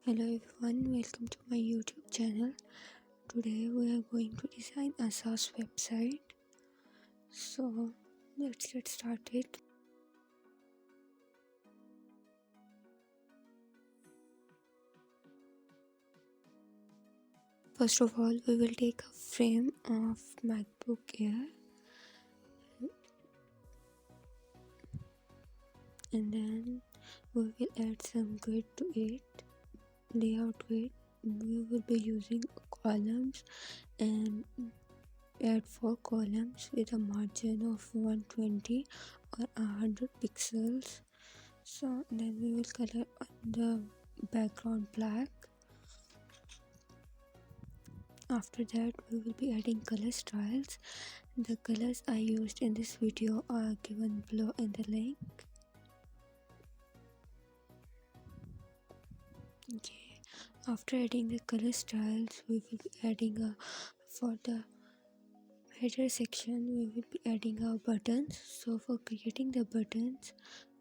Hello everyone, welcome to my YouTube channel. Today we are going to design a SaaS website. So let's get started. First of all, we will take a frame of MacBook Air and then we will add some grid to it, layout grid. We will be using columns and add 4 columns with a margin of 120 or 100 pixels. So then we will color the background black. After that we will be adding color styles. The colors I used in this video are given below in the link. Okay, after adding the color styles we will be adding for the header section we will be adding our buttons. So for creating the buttons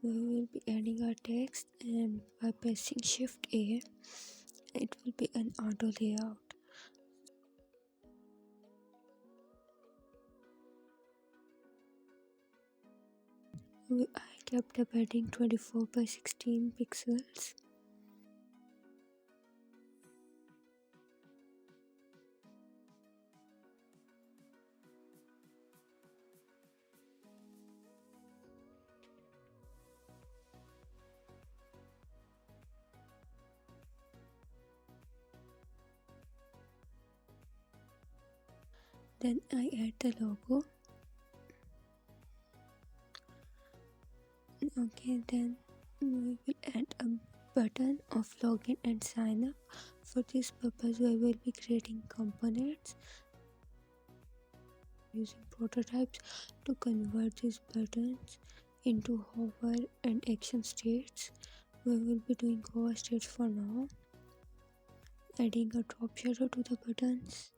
we will be adding our text, and by pressing shift A it will be an auto layout. I kept the padding 24 by 16 pixels. Then I add the logo. Okay, then we will add a button of login and sign up. For this purpose we will be creating components using prototypes to convert these buttons into hover and action states. We will be doing hover states for now, adding a drop shadow to the buttons.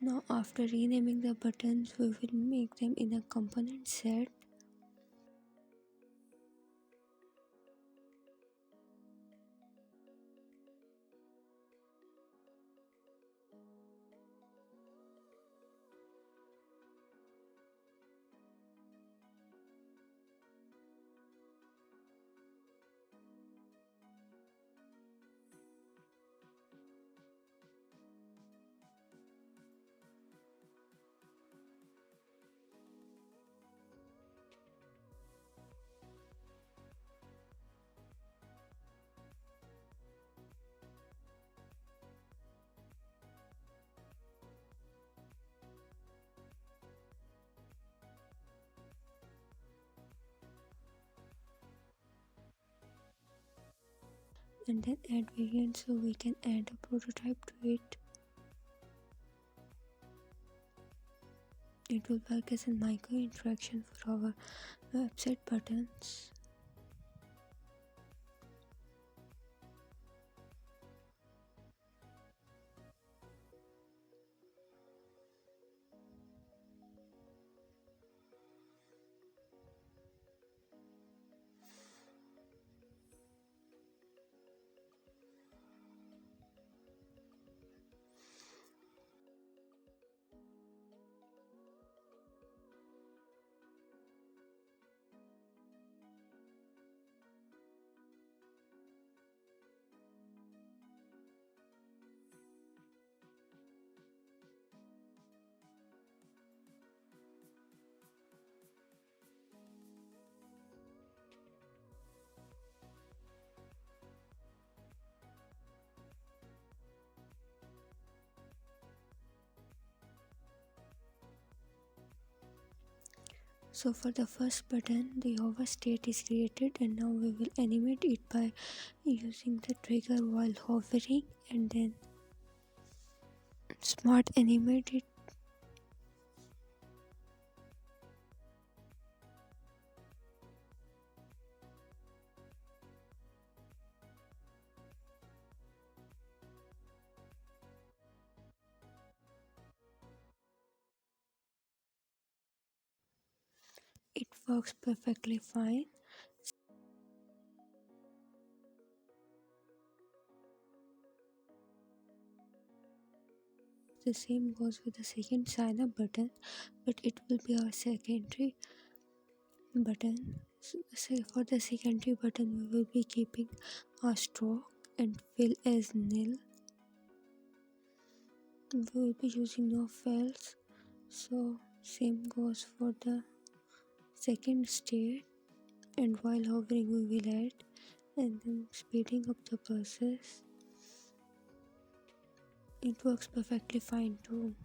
Now after renaming the buttons we will make them in a component set. And then add variant so we can add a prototype to it. It will work as a micro interaction for our website buttons. So for the first button, the hover state is created, and now we will animate it by using the trigger while hovering and then smart animate it. works perfectly fine. The same goes with the second sign up button, but it will be our secondary button. So for the secondary button, we will be keeping our stroke and fill as nil. We will be using no fills. So same goes for the second state, and while hovering we will add, and then speeding up the process. It works perfectly fine too.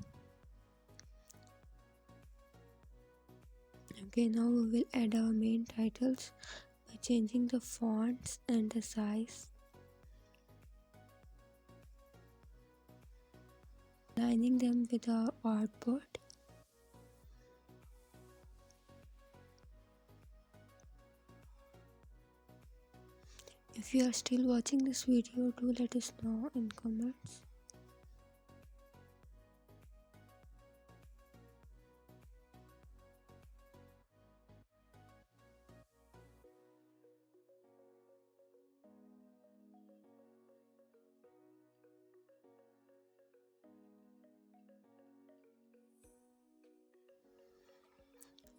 Okay, now we will add our main titles by changing the fonts and the size, aligning them with our artboard. If you are still watching this video, do let us know in comments.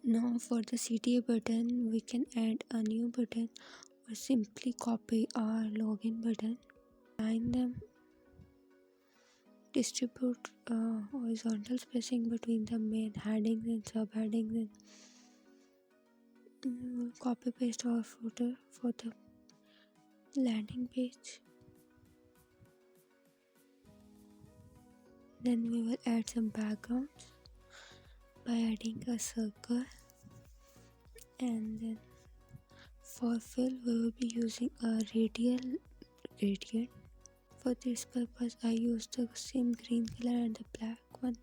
Now for the CTA button, we can add a new button or simply copy our login button, align them, distribute horizontal spacing between the main headings and subheadings, and copy paste our footer for the landing page. Then we will add some backgrounds by adding a circle, and then for fill we will be using a radial gradient. For this purpose I used the same green color and the black one.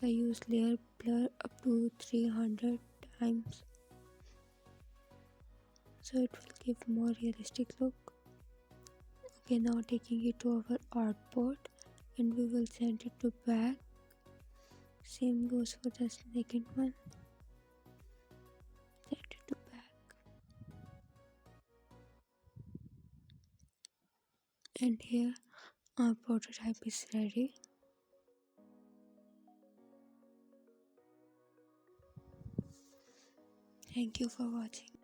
I use layer blur up to 300 times, so it will give more realistic look. Okay, now taking it to our artboard, and we will send it to back. Same goes for the second one. Send it to back. And here our prototype is ready. Thank you for watching.